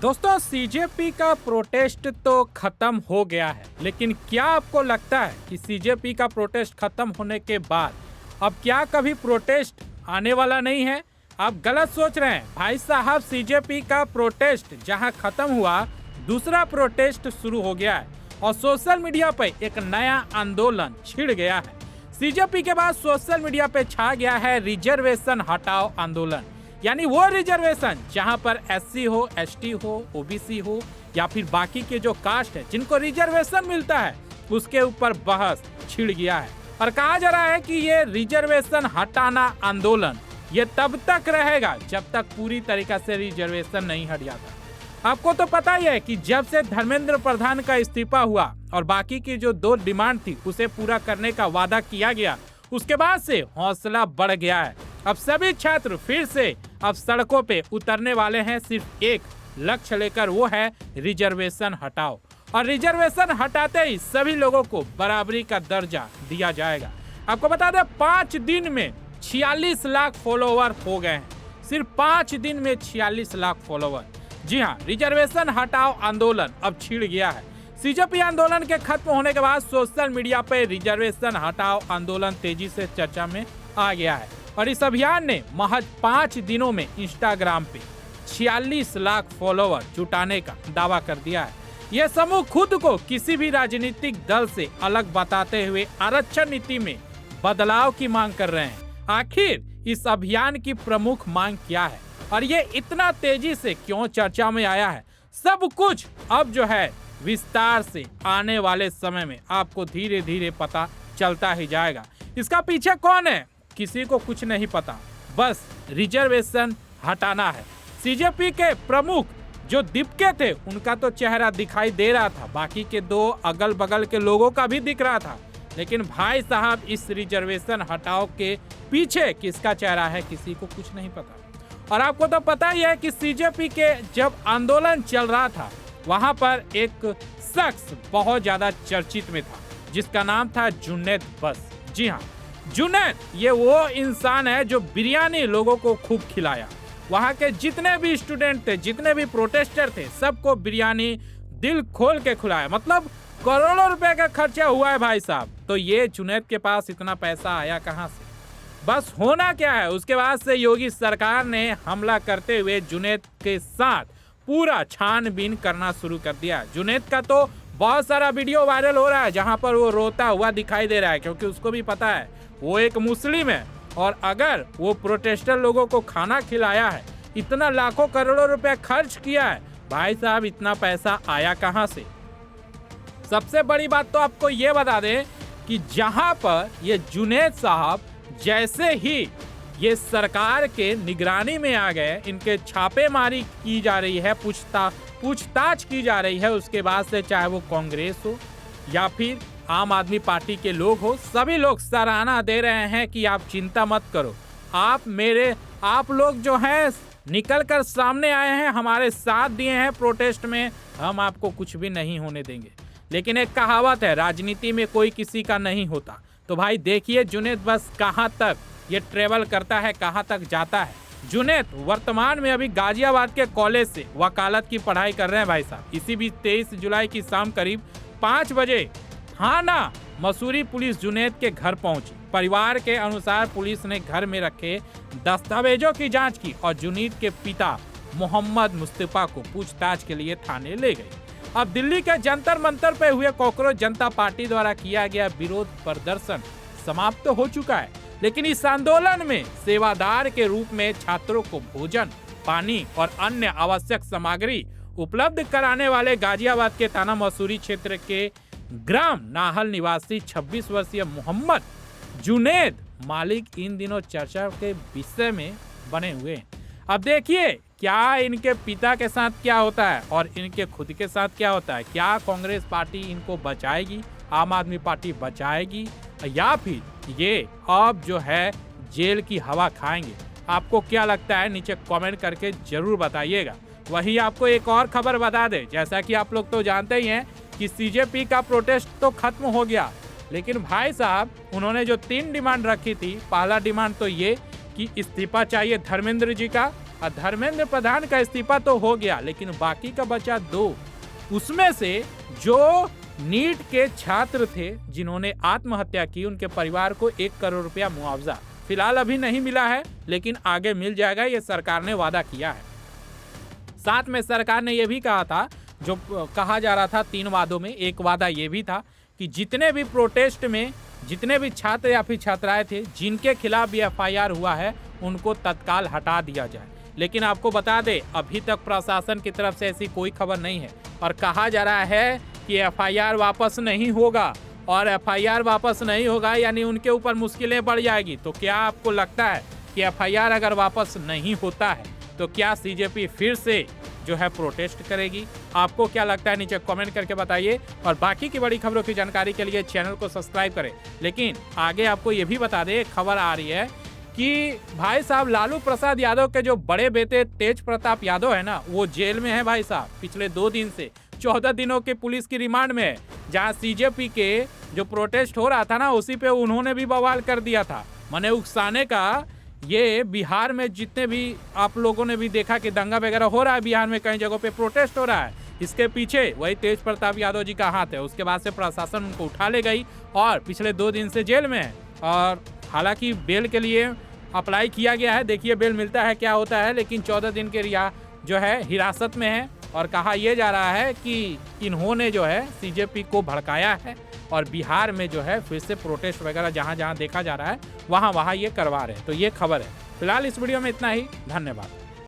दोस्तों सीजेपी का प्रोटेस्ट तो खत्म हो गया है, लेकिन क्या आपको लगता है कि सीजेपी का प्रोटेस्ट खत्म होने के बाद अब क्या कभी प्रोटेस्ट आने वाला नहीं है? आप गलत सोच रहे हैं भाई साहब। सीजेपी का प्रोटेस्ट जहां खत्म हुआ, दूसरा प्रोटेस्ट शुरू हो गया है और सोशल मीडिया पे एक नया आंदोलन छिड़ गया है। सीजेपी के बाद सोशल मीडिया पे छा गया है रिजर्वेशन हटाओ आंदोलन, यानी वो रिजर्वेशन जहां पर एससी हो, एसटी हो, ओबीसी हो या फिर बाकी के जो कास्ट है जिनको रिजर्वेशन मिलता है, उसके ऊपर बहस छिड़ गया है। और कहा जा रहा है कि ये रिजर्वेशन हटाना आंदोलन ये तब तक रहेगा जब तक पूरी तरीका से रिजर्वेशन नहीं हट जाता। आपको तो पता ही है कि जब से धर्मेंद्र प्रधान का इस्तीफा हुआ और बाकी की जो 2 डिमांड थी उसे पूरा करने का वादा किया गया, उसके बाद से हौसला बढ़ गया है। अब सभी छात्र फिर से अब सड़कों पे उतरने वाले हैं, सिर्फ एक लक्ष्य लेकर, वो है रिजर्वेशन हटाओ। और रिजर्वेशन हटाते ही सभी लोगों को बराबरी का दर्जा दिया जाएगा। आपको बता दें 5 दिन में 46 लाख फॉलोवर हो गए हैं, सिर्फ 5 दिन में 46 लाख फॉलोवर। जी हाँ, रिजर्वेशन हटाओ आंदोलन अब छिड़ गया है। सीजेपी आंदोलन के खत्म होने के बाद सोशल मीडिया पर रिजर्वेशन हटाओ आंदोलन तेजी से चर्चा में आ गया है और इस अभियान ने महज 5 दिनों में इंस्टाग्राम पे 46 लाख फॉलोवर जुटाने का दावा कर दिया है। यह समूह खुद को किसी भी राजनीतिक दल से अलग बताते हुए आरक्षण नीति में बदलाव की मांग कर रहे हैं। आखिर इस अभियान की प्रमुख मांग क्या है और ये इतना तेजी से क्यों चर्चा में आया है, सब कुछ अब जो है विस्तार से आने वाले समय में आपको धीरे धीरे पता चलता ही जाएगा। इसका पीछे कौन है किसी को कुछ नहीं पता, बस रिजर्वेशन हटाना है। सीजेपी के प्रमुख जो दीपके थे उनका तो चेहरा दिखाई दे रहा था, बाकी के 2 अगल बगल के लोगों का भी दिख रहा था, लेकिन भाई साहब इस रिजर्वेशन हटाओ के पीछे किसका चेहरा है किसी को कुछ नहीं पता। और आपको तो पता ही है कि सीजेपी के जब आंदोलन चल रहा था वहां पर एक शख्स बहुत ज्यादा चर्चित में था जिसका नाम था जुनैद बस। जी हाँ, जुनैद ये वो इंसान है जो बिरयानी लोगों को खूब खिलाया। वहाँ के जितने भी स्टूडेंट थे, जितने भी प्रोटेस्टर थे, सबको बिरयानी दिल खोल के खिलाया। मतलब करोड़ों रुपए का खर्चा हुआ है भाई साहब। तो ये जुनैद के पास इतना पैसा आया कहाँ से? बस होना क्या है, उसके बाद से योगी सरकार ने हमला करते हुए जुनैद के साथ पूरा छानबीन करना शुरू कर दिया। जुनैद का तो बहुत सारा वीडियो वायरल हो रहा है जहां पर वो रोता हुआ दिखाई दे रहा है, क्योंकि उसको भी पता है वो एक मुस्लिम है और अगर वो प्रोटेस्टर लोगों को खाना खिलाया है, इतना लाखों करोड़ों रुपए खर्च किया है, भाई साहब इतना पैसा आया कहां से? सबसे बड़ी बात तो आपको ये बता दें कि जहां पर ये जुनैद साहब जैसे ही ये सरकार के निगरानी में आ गए, इनके छापेमारी की जा रही है, पूछताछ की जा रही है, उसके बाद से चाहे वो कांग्रेस हो या फिर आम आदमी पार्टी के लोग हो, सभी लोग सराहना दे रहे हैं कि आप चिंता मत करो, आप लोग जो हैं निकल कर सामने आए हैं, हमारे साथ दिए हैं प्रोटेस्ट में, हम आपको कुछ भी नहीं होने देंगे। लेकिन एक कहावत है, राजनीति में कोई किसी का नहीं होता। तो भाई देखिए जुनैद बस कहाँ तक ये ट्रेवल करता है, कहाँ तक जाता है। जुनैद वर्तमान में अभी गाजियाबाद के कॉलेज से वकालत की पढ़ाई कर रहे हैं भाई साहब। इसी बीच 23 जुलाई की शाम करीब 5 बजे थाना मसूरी पुलिस जुनैद के घर पहुंची। परिवार के अनुसार पुलिस ने घर में रखे दस्तावेजों की जांच की और जुनैद के पिता मोहम्मद मुस्तफा को पूछताछ के लिए थाने ले गई। अब दिल्ली के जंतर मंतर पे हुए कॉकरोच जनता पार्टी द्वारा किया गया विरोध प्रदर्शन समाप्त हो चुका है, लेकिन इस आंदोलन में सेवादार के रूप में छात्रों को भोजन, पानी और अन्य आवश्यक सामग्री उपलब्ध कराने वाले गाजियाबाद के थाना मसूरी क्षेत्र के ग्राम नाहल निवासी 26 वर्षीय मोहम्मद जुनैद मालिक इन दिनों चर्चा के विषय में बने हुए हैं। अब देखिए क्या इनके पिता के साथ क्या होता है और इनके खुद के साथ क्या होता है। क्या कांग्रेस पार्टी इनको बचाएगी, आम आदमी पार्टी बचाएगी, या फिर ये अब जो है जेल की हवा खाएंगे? आपको क्या लगता है नीचे कमेंट करके जरूर बताइएगा। वहीं आपको एक और खबर बता दे, जैसा कि आप लोग तो जानते ही हैं कि सीजेपी का प्रोटेस्ट तो खत्म हो गया, लेकिन भाई साहब उन्होंने जो 3 डिमांड रखी थी, पहला डिमांड तो ये कि इस्तीफा चाहिए धर्मेंद्र जी का, और धर्मेंद्र प्रधान का इस्तीफा तो हो गया, लेकिन बाकी का बचा 2। उसमें से जो नीट के छात्र थे जिन्होंने आत्महत्या की, उनके परिवार को 1 करोड़ रुपया मुआवजा फिलहाल अभी नहीं मिला है, लेकिन आगे मिल जाएगा, ये सरकार ने वादा किया है। साथ में सरकार ने यह भी कहा था, जो कहा जा रहा था 3 वादों में, एक वादा ये भी था कि जितने भी प्रोटेस्ट में जितने भी छात्र या फिर छात्राएं थे जिनके खिलाफ भी FIR हुआ है, उनको तत्काल हटा दिया जाए। लेकिन आपको बता दें, अभी तक प्रशासन की तरफ से ऐसी कोई खबर नहीं है और कहा जा रहा है कि FIR वापस नहीं होगा, और FIR वापस नहीं होगा यानी उनके ऊपर मुश्किलें बढ़ जाएगी। तो क्या आपको लगता है कि FIR अगर वापस नहीं होता है तो क्या CJP फिर से जो है प्रोटेस्ट करेगी? आपको क्या लगता है, नीचे कमेंट करके बताइए। और बाकी की बड़ी खबरों की जानकारी के लिए चैनल को सब्सक्राइब करें। लेकिन आगे आपको ये भी बता दें, खबर आ रही है कि भाई साहब लालू प्रसाद यादव के जो बड़े बेटे तेज प्रताप यादव है ना, वो जेल में है भाई साहब। पिछले 2 दिन से 14 दिनों के पुलिस की रिमांड में है, जहाँ CJP के जो प्रोटेस्ट हो रहा था ना, उसी पे उन्होंने भी बवाल कर दिया था। मने उकसाने का ये बिहार में जितने भी आप लोगों ने भी देखा कि दंगा वगैरह हो रहा है, बिहार में कई जगहों पे प्रोटेस्ट हो रहा है, इसके पीछे वही तेज प्रताप यादव जी का हाथ है। उसके बाद से प्रशासन उनको उठा ले गई और पिछले 2 दिन से जेल में है। और हालांकि बेल के लिए अप्लाई किया गया है, देखिए बेल मिलता है क्या होता है, लेकिन 14 दिन के जो है हिरासत में है। और कहा यह जा रहा है कि इन्होंने जो है CJP को भड़काया है और बिहार में जो है फिर से प्रोटेस्ट वगैरह जहां जहां देखा जा रहा है वहां ये करवा रहे हैं। तो ये खबर है। फिलहाल इस वीडियो में इतना ही, धन्यवाद।